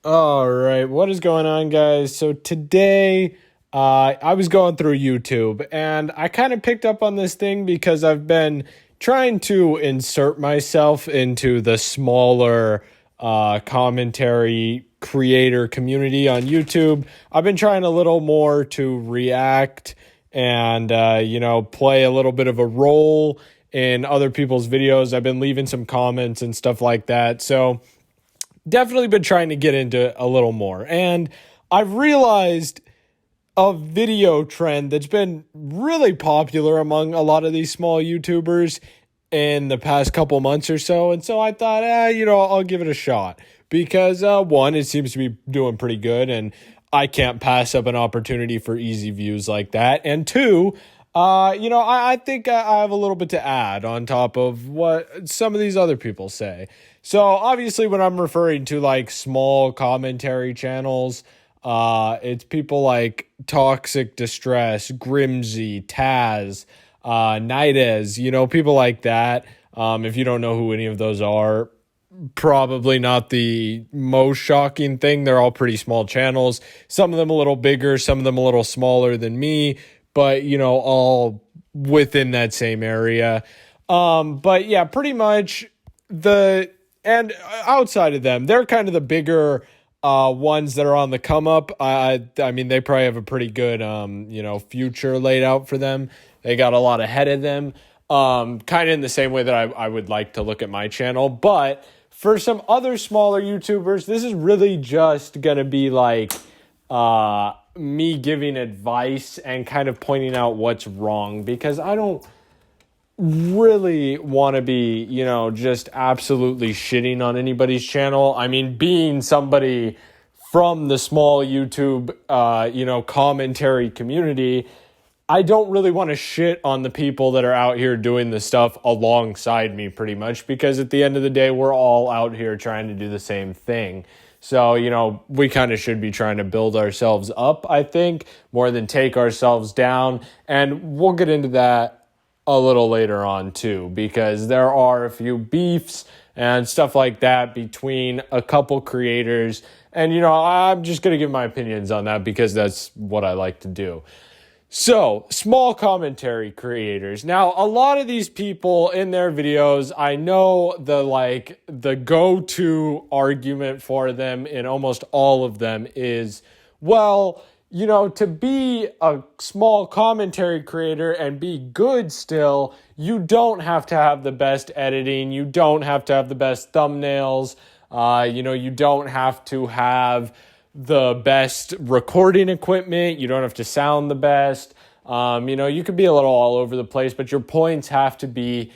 All right, what is going on, guys? So today, I was going through YouTube and I kind of picked up on this thing because I've been trying to insert myself into the smaller commentary creator community on YouTube. I've been trying a little more to react and play a little bit of a role in other people's videos. I've been leaving some comments and stuff like that. So definitely been trying to get into a little more. And I've realized a video trend that's been really popular among a lot of these small YouTubers in the past couple months or so. And so I thought, I'll give it a shot because one, it seems to be doing pretty good and I can't pass up an opportunity for easy views like that. And two, I think I have a little bit to add on top of what some of these other people say. So obviously when I'm referring to like small commentary channels, it's people like Toxic Distress, Grimsy, Taz, Nidez, people like that. If you don't know who any of those are, probably not the most shocking thing. They're all pretty small channels. Some of them a little bigger, some of them a little smaller than me, but all within that same area. But yeah, pretty much and outside of them, they're kind of the bigger ones that are on the come up. I mean, they probably have a pretty good future laid out for them. They got a lot ahead of them. Kind of in the same way that I would like to look at my channel. But for some other smaller YouTubers, this is really just going to be like me giving advice and kind of pointing out what's wrong, because I don't really want to be, just absolutely shitting on anybody's channel. I mean, being somebody from the small YouTube, commentary community, I don't really want to shit on the people that are out here doing the stuff alongside me pretty much, because at the end of the day, we're all out here trying to do the same thing. So, we kind of should be trying to build ourselves up, I think, more than take ourselves down. And we'll get into that a little later on too, because there are a few beefs and stuff like that between a couple creators. And, I'm just going to give my opinions on that because that's what I like to do. So, small commentary creators. Now, a lot of these people in their videos, I know the go-to argument for them in almost all of them is, well, to be a small commentary creator and be good still, you don't have to have the best editing. You don't have to have the best thumbnails. You don't have to have the best recording equipment. You don't have to sound the best. You could be a little all over the place, but your points have to be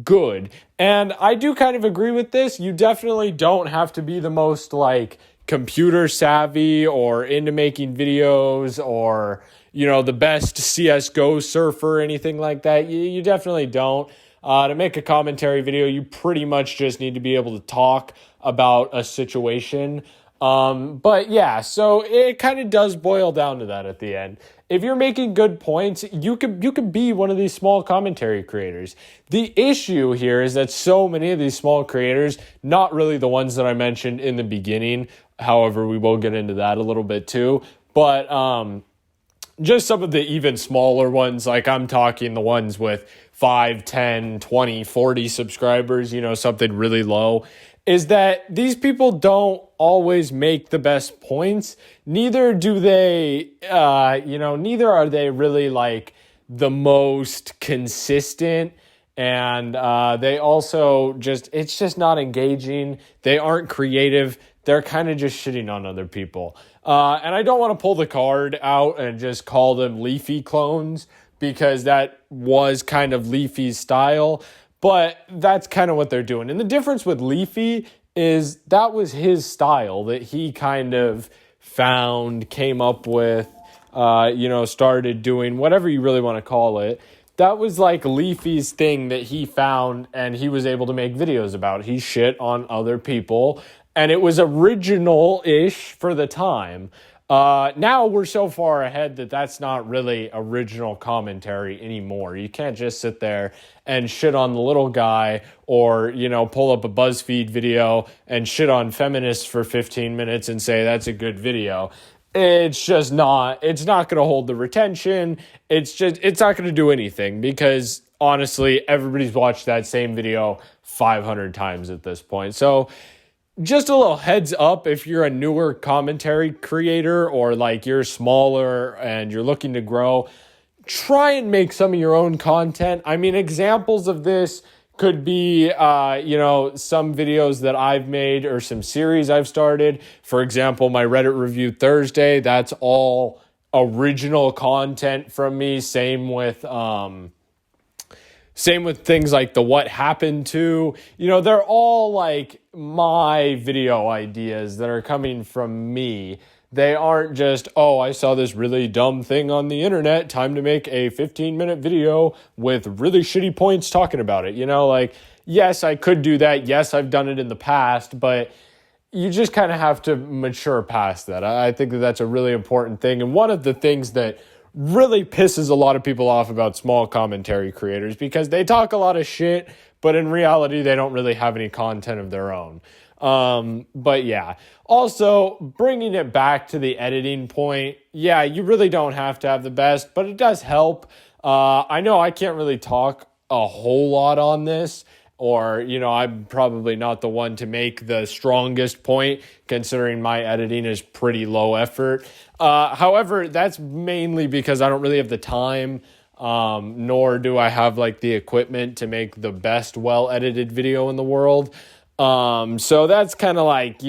good. And I do kind of agree with this. You definitely don't have to be the most computer savvy or into making videos or, the best CSGO surfer or anything like that. You definitely don't. To make a commentary video, you pretty much just need to be able to talk about a situation. But yeah, so it kind of does boil down to that at the end. If you're making good points, you could be one of these small commentary creators. The issue here is that so many of these small creators, not really the ones that I mentioned in the beginning, however, we will get into that a little bit too, but just some of the even smaller ones, like I'm talking the ones with 5, 10, 20, 40 subscribers, something really low, is that these people don't always make the best points. Neither do they, neither are they really the most consistent. And they also it's just not engaging. They aren't creative. They're kind of just shitting on other people. And I don't want to pull the card out and just call them Leafy clones, because that was kind of Leafy's style. But that's kind of what they're doing. And the difference with Leafy is that was his style that he kind of found, came up with, started doing, whatever you really want to call it. That was Leafy's thing that he found and he was able to make videos about. He shit on other people and it was original-ish for the time. Now we're so far ahead that that's not really original commentary anymore. You can't just sit there and shit on the little guy or, pull up a BuzzFeed video and shit on feminists for 15 minutes and say that's a good video. It's not going to hold the retention. It's not going to do anything because honestly, everybody's watched that same video 500 times at this point. So just a little heads up if you're a newer commentary creator or like you're smaller and you're looking to grow, try and make some of your own content. I mean, examples of this could be, some videos that I've made or some series I've started. For example, my Reddit Review Thursday, that's all original content from me. Same with things like the What Happened To, they're all like my video ideas that are coming from me. They aren't just, I saw this really dumb thing on the internet, time to make a 15-minute video with really shitty points talking about it. Yes, I could do that. Yes, I've done it in the past, but you just kind of have to mature past that. I think that that's a really important thing. And one of the things that really pisses a lot of people off about small commentary creators because they talk a lot of shit, but in reality, they don't really have any content of their own. But yeah, also bringing it back to the editing point. Yeah, you really don't have to have the best, but it does help. I know I can't really talk a whole lot on this, or, I'm probably not the one to make the strongest point considering my editing is pretty low effort. However, that's mainly because I don't really have the time, nor do I have like the equipment to make the best well-edited video in the world. So that's kind of like,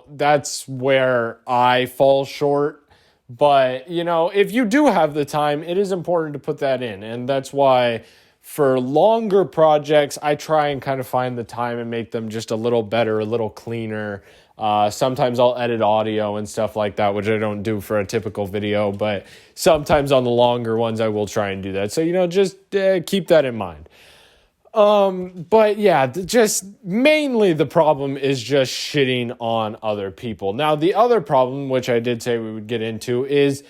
that's where I fall short. But, if you do have the time, it is important to put that in. And that's why for longer projects, I try and kind of find the time and make them just a little better, a little cleaner. Sometimes I'll edit audio and stuff like that, which I don't do for a typical video. But sometimes on the longer ones, I will try and do that. So, just keep that in mind. But yeah, just mainly the problem is just shitting on other people. Now, the other problem, which I did say we would get into, is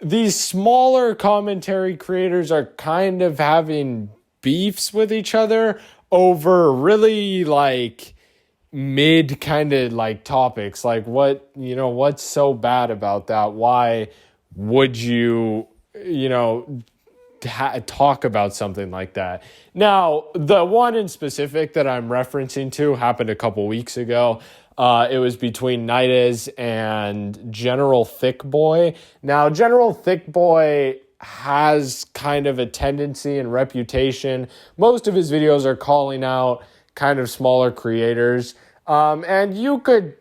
these smaller commentary creators are kind of having beefs with each other over really like mid kind of like topics. Like what's so bad about that? Why would you, talk about something like that? Now, the one in specific that I'm referencing to happened a couple weeks ago. It was between Nightaz and General Thick Boy. Now, General Thick Boy has kind of a tendency and reputation. Most of his videos are calling out kind of smaller creators. And you could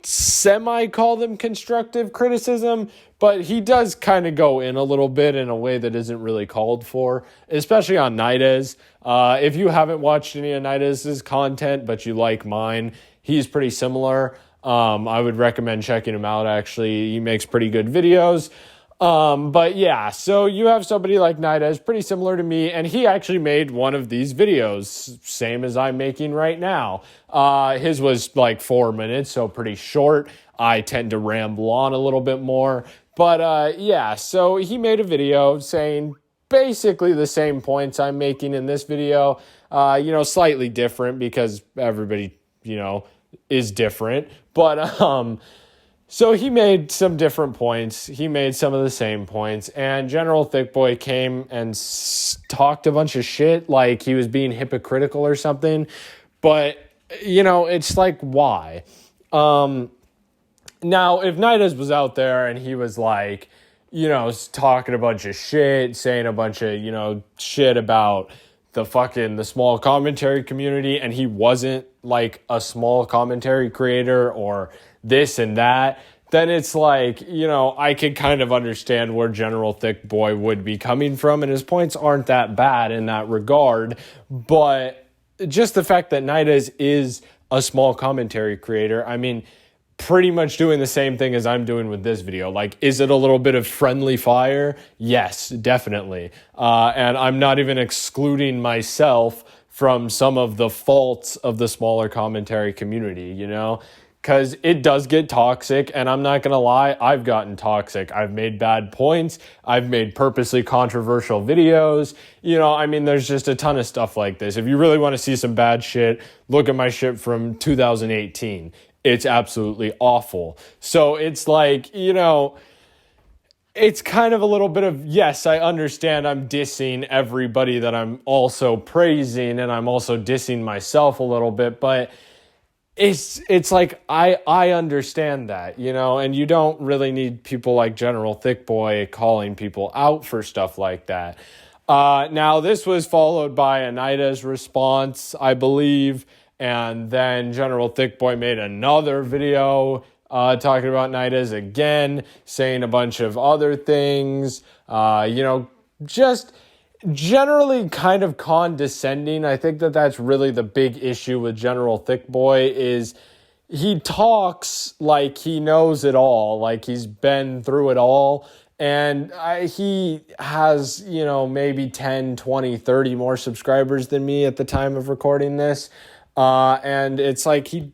semi-call them constructive criticism, but he does kind of go in a little bit in a way that isn't really called for, especially on Nightaz. If you haven't watched any of Nightaz's content, but you like mine, he's pretty similar. I would recommend checking him out, actually. He makes pretty good videos. But yeah, so you have somebody like Nightaz, pretty similar to me, and he actually made one of these videos, same as I'm making right now. His was like 4 minutes, so pretty short. I tend to ramble on a little bit more. But yeah, so he made a video saying basically the same points I'm making in this video, slightly different because everybody, is different. But so he made some different points. He made some of the same points. And General Thick Boy came and talked a bunch of shit like he was being hypocritical or something. But, it's like, why? Now, if Nightaz was out there and he was like, talking a bunch of shit, saying a bunch of, shit about the small commentary community, and he wasn't like a small commentary creator or this and that, then it's like, I could kind of understand where General Thick Boy would be coming from, and his points aren't that bad in that regard. But just the fact that Nightaz is a small commentary creator, I mean, pretty much doing the same thing as I'm doing with this video. Like, is it a little bit of friendly fire? Yes, definitely. And I'm not even excluding myself from some of the faults of the smaller commentary community, because it does get toxic, and I'm not going to lie, I've gotten toxic. I've made bad points. I've made purposely controversial videos. I mean, there's just a ton of stuff like this. If you really want to see some bad shit, look at my shit from 2018. It's absolutely awful. So it's like, it's kind of a little bit of, yes, I understand I'm dissing everybody that I'm also praising, and I'm also dissing myself a little bit, but it's like I understand that, and you don't really need people like General Thick Boy calling people out for stuff like that. Now, this was followed by Anida's response, I believe, and then General Thick Boy made another video talking about Anida's again, saying a bunch of other things, just generally kind of condescending. I think that's really the big issue with General Thick Boy is he talks like he knows it all, like he's been through it all. And he has, maybe 10, 20, 30 more subscribers than me at the time of recording this. And it's like he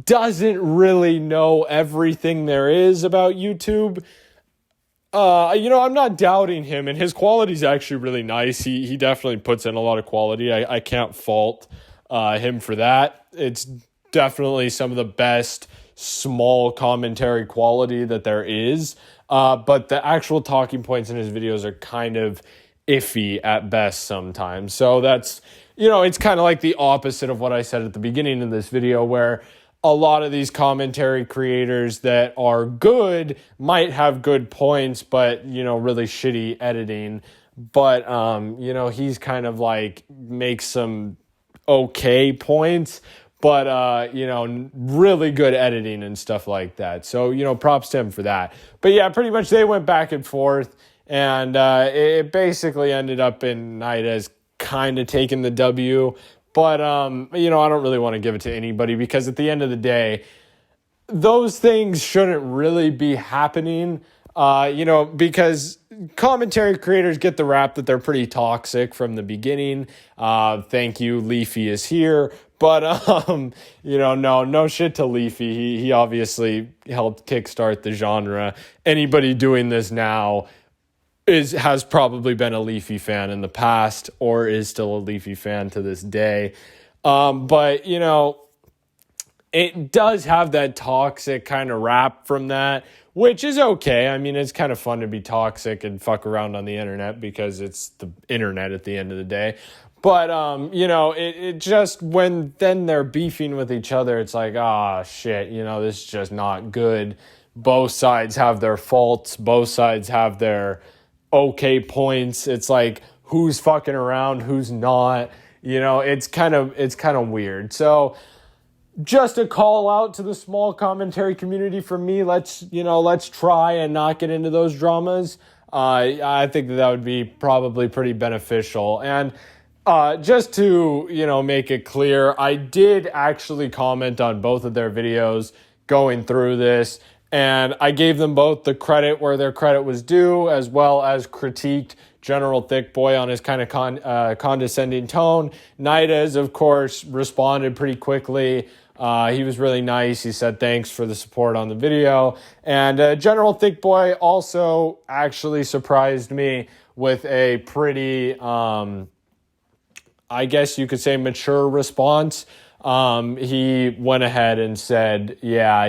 doesn't really know everything there is about YouTube. I'm not doubting him, and his quality is actually really nice. He definitely puts in a lot of quality. I can't fault him for that. It's definitely some of the best small commentary quality that there is. But the actual talking points in his videos are kind of iffy at best sometimes. So that's, it's kind of like the opposite of what I said at the beginning of this video, where a lot of these commentary creators that are good might have good points, but, really shitty editing. But, he's kind of like makes some okay points, but, really good editing and stuff like that. So, props to him for that. But yeah, pretty much they went back and forth, and it basically ended up in Anida's kind of taking the W. But, I don't really want to give it to anybody, because at the end of the day, those things shouldn't really be happening, because commentary creators get the rap that they're pretty toxic from the beginning. Thank you, Leafy is here. But, no shit to Leafy. He obviously helped kickstart the genre. Anybody doing this now has probably been a Leafy fan in the past, or is still a Leafy fan to this day. But, it does have that toxic kind of rap from that, which is okay. I mean, it's kind of fun to be toxic and fuck around on the internet, because it's the internet at the end of the day. But, it just, when then they're beefing with each other, it's like, shit, this is just not good. Both sides have their faults. Both sides have their okay points. It's like, who's fucking around, who's not, it's kind of weird. So just a call out to the small commentary community from me. Let's try and not get into those dramas. I think that would be probably pretty beneficial. And just to, make it clear, I did actually comment on both of their videos going through this, and I gave them both the credit where their credit was due, as well as critiqued General Thick Boy on his kind of condescending tone. Anida's, of course, responded pretty quickly. He was really nice. He said thanks for the support on the video. And General Thick Boy also actually surprised me with a pretty, I guess you could say, mature response. He went ahead and said, yeah,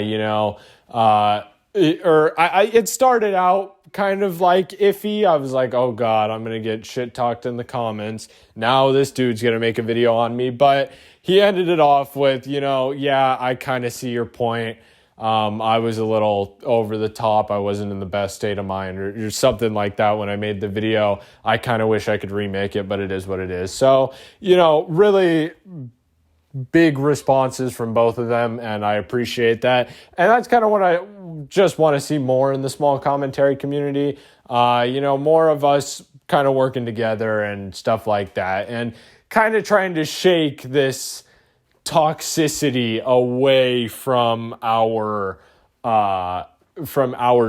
it started out kind of like iffy. I was like, oh God, I'm going to get shit talked in the comments. Now this dude's going to make a video on me. But he ended it off with, yeah, I kind of see your point. I was a little over the top. I wasn't in the best state of mind, or something like that when I made the video. I kind of wish I could remake it, but it is what it is. So, really big responses from both of them, and I appreciate that. And that's kind of what I just want to see more in the small commentary community. More of us kind of working together and stuff like that, and kind of trying to shake this toxicity away from our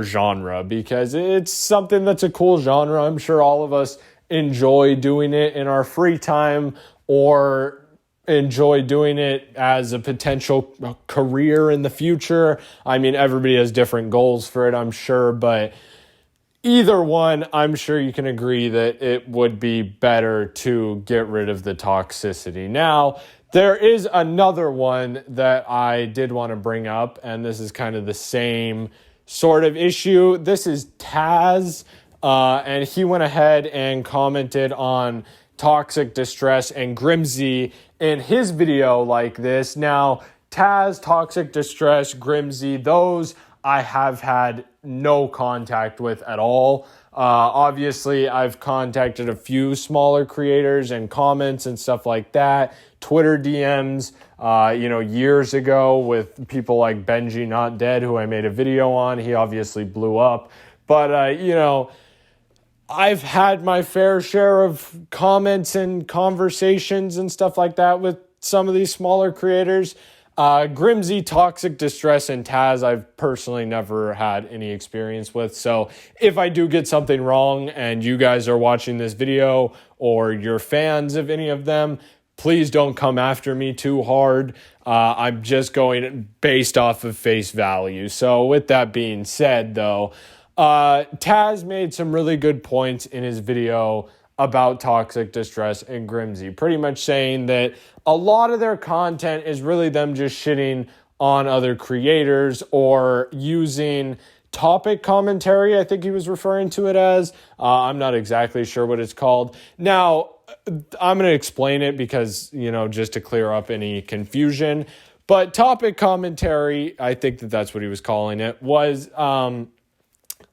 genre, because it's something that's a cool genre. I'm sure all of us enjoy doing it in our free time, or enjoy doing it as a potential career in the future. I mean, everybody has different goals for it, I'm sure, but either one, I'm sure you can agree that it would be better to get rid of the toxicity. Now, there is another one that I did want to bring up, and this is kind of the same sort of issue. This is Taz, and he went ahead and commented on Toxic Distress and Grimsy in his video like this. Now, Taz, Toxic Distress, Grimsy, those I have had no contact with at all. Obviously, I've contacted a few smaller creators and comments and stuff like that. Twitter DMs, years ago with people like Benji Not Dead, who I made a video on. He obviously blew up. But, I've had my fair share of comments and conversations and stuff like that with some of these smaller creators. Grimsy, Toxic Distress, and Taz, I've personally never had any experience with. So if I do get something wrong and you guys are watching this video or you're fans of any of them, please don't come after me too hard. I'm just going based off of face value. So with that being said, though, Taz made some really good points in his video about Toxic Distress and Grimsy, pretty much saying that a lot of their content is really them just shitting on other creators or using topic commentary, I think he was referring to it as. I'm not exactly sure what it's called. Now, I'm going to explain it because, just to clear up any confusion. But topic commentary, I think that's what he was calling it, was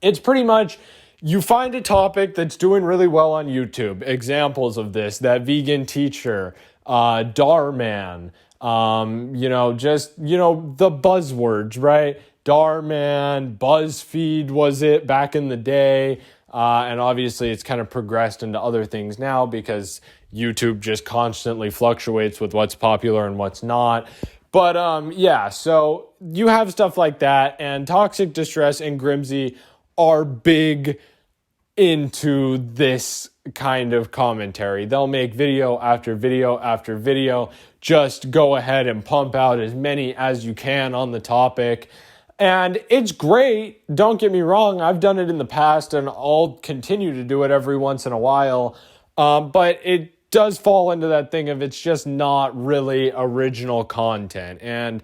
it's pretty much you find a topic that's doing really well on YouTube. Examples of this, that vegan teacher, Darman, the buzzwords, right? Darman, BuzzFeed was it back in the day. And obviously it's kind of progressed into other things now because YouTube just constantly fluctuates with what's popular and what's not. But so you have stuff like that, and Toxic Distress and Grimsy are big into this kind of commentary. They'll make video after video after video. Just go ahead and pump out as many as you can on the topic. And it's great. Don't get me wrong. I've done it in the past and I'll continue to do it every once in a while. But it does fall into that thing of it's just not really original content. And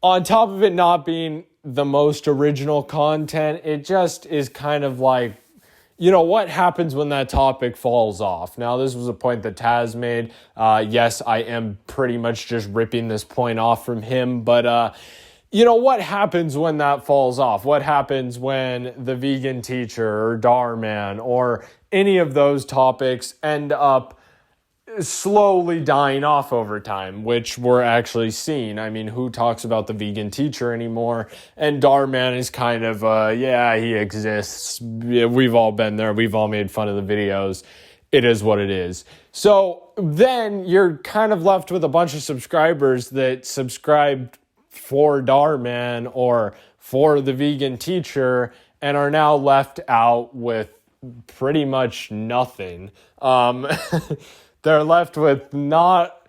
on top of it not being the most original content, it just is kind of like, what happens when that topic falls off? Now, this was a point that Taz made. Yes, I am pretty much just ripping this point off from him, but what happens when that falls off? What happens when the vegan teacher or Darman or any of those topics end up slowly dying off over time, which we're actually seeing? I mean, who talks about the vegan teacher anymore? And Darman is kind of, he exists. Yeah, we've all been there. We've all made fun of the videos. It is what it is. So then you're kind of left with a bunch of subscribers that subscribed for Darman or for the vegan teacher and are now left out with pretty much nothing. They're left with not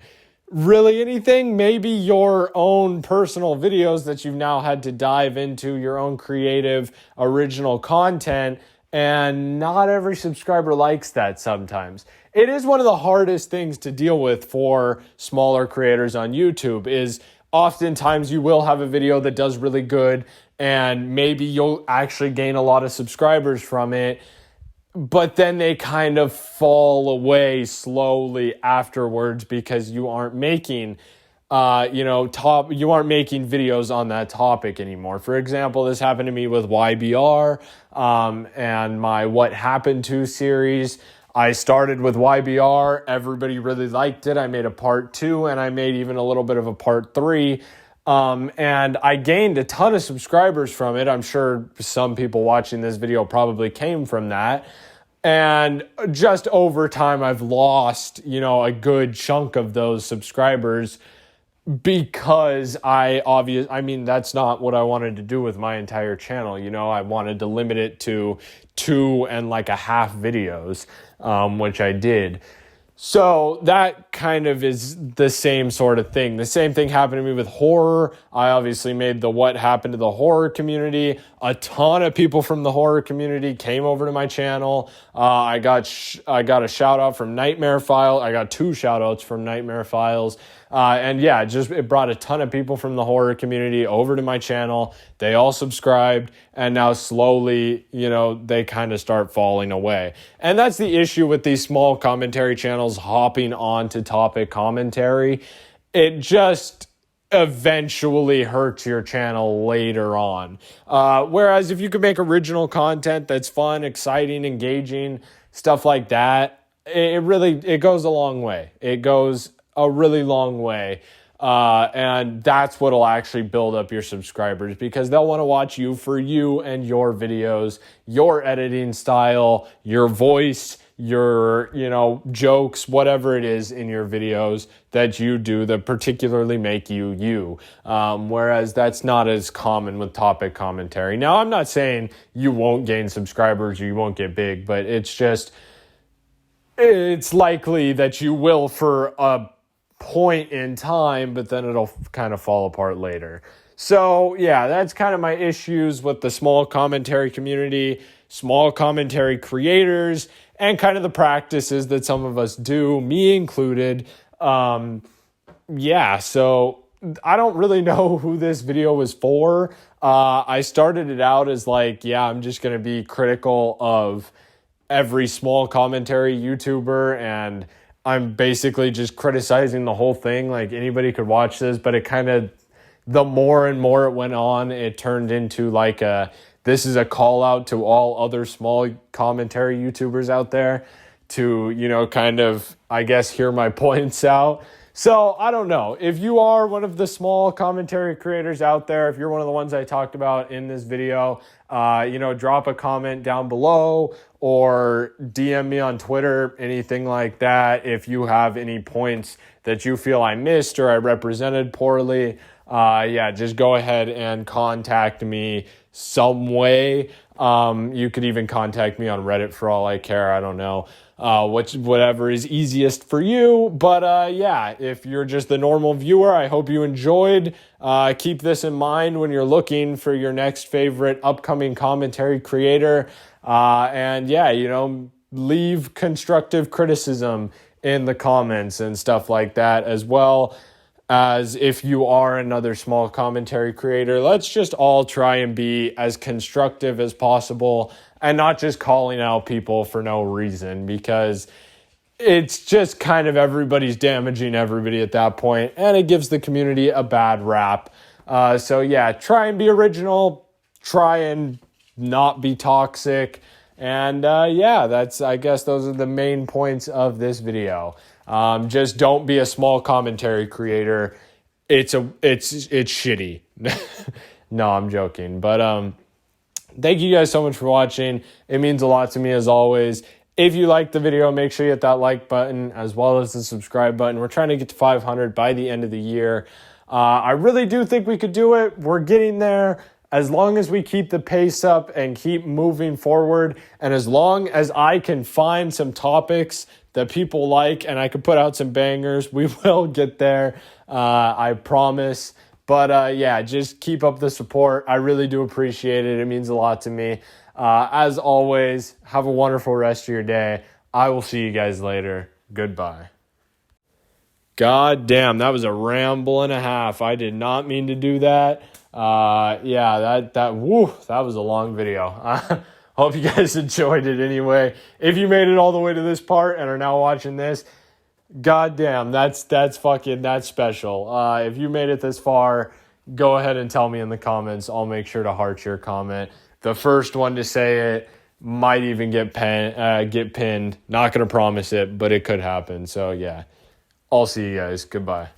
really anything, maybe your own personal videos that you've now had to dive into, your own creative, original content, and not every subscriber likes that sometimes. It is one of the hardest things to deal with for smaller creators on YouTube is oftentimes you will have a video that does really good and maybe you'll actually gain a lot of subscribers from it, but then they kind of fall away slowly afterwards because you aren't making, you aren't making videos on that topic anymore. For example, this happened to me with YBR and my What Happened To series. I started with YBR. Everybody really liked it. I made a part 2 and I made even a little bit of a part 3. And I gained a ton of subscribers from it. I'm sure some people watching this video probably came from that. And just over time, I've lost, a good chunk of those subscribers because that's not what I wanted to do with my entire channel. I wanted to limit it to 2.5 videos, which I did. So that kind of is the same sort of thing. The same thing happened to me with horror. I obviously made the What Happened to the Horror Community. A ton of people from the horror community came over to my channel. I got a shout out from Nightmare Files. I got 2 shout outs from Nightmare Files. And yeah, it brought a ton of people from the horror community over to my channel. They all subscribed, and now slowly, they kind of start falling away. And that's the issue with these small commentary channels hopping on to topic commentary. It just eventually hurts your channel later on. Whereas if you can make original content that's fun, exciting, engaging, stuff like that, it goes a long way. It goes a really long way. And that's what'll actually build up your subscribers, because they'll want to watch you for you and your videos, your editing style, your voice, your, jokes, whatever it is in your videos that you do that particularly make you. Whereas that's not as common with topic commentary. Now, I'm not saying you won't gain subscribers or you won't get big, but it's likely that you will for a point in time, but then it'll kind of fall apart later. So yeah, that's kind of my issues with the small commentary community, small commentary creators, and kind of the practices that some of us do, me included. Yeah, so I don't really know who this video was for. I started it out as I'm just going to be critical of every small commentary YouTuber, and I'm basically just criticizing the whole thing. Like, anybody could watch this, but it kind of, the more and more it went on, it turned into this is a call out to all other small commentary YouTubers out there to, kind of, I guess, hear my points out. So I don't know. If you are one of the small commentary creators out there, if you're one of the ones I talked about in this video, drop a comment down below or DM me on Twitter, anything like that. If you have any points that you feel I missed or I represented poorly, just go ahead and contact me some way. You could even contact me on Reddit for all I care. I don't know. Whatever is easiest for you. But if you're just the normal viewer, I hope you enjoyed. Keep this in mind when you're looking for your next favorite upcoming commentary creator. Leave constructive criticism in the comments and stuff like that, as well as if you are another small commentary creator. Let's just all try and be as constructive as possible and not just calling out people for no reason, because it's just kind of everybody's damaging everybody at that point, and it gives the community a bad rap. Try and be original, try and not be toxic, and I guess those are the main points of this video. Just don't be a small commentary creator. It's shitty. No, I'm joking. But thank you guys so much for watching. It means a lot to me, as always. If you liked the video, make sure you hit that like button as well as the subscribe button. We're trying to get to 500 by the end of the year. I really do think we could do it. We're getting there. As long as we keep the pace up and keep moving forward, and as long as I can find some topics that people like and I can put out some bangers, we will get there. I promise. But just keep up the support. I really do appreciate it. It means a lot to me. As always, have a wonderful rest of your day. I will see you guys later. Goodbye. God damn, that was a ramble and a half. I did not mean to do that. That was a long video. Hope you guys enjoyed it anyway. If you made it all the way to this part and are now watching this, goddamn, that's special. If you made it this far, go ahead and tell me in the comments. I'll make sure to heart your comment. The first one to say it might even get pinned. Not gonna promise it, but it could happen. So yeah, I'll see you guys. Goodbye.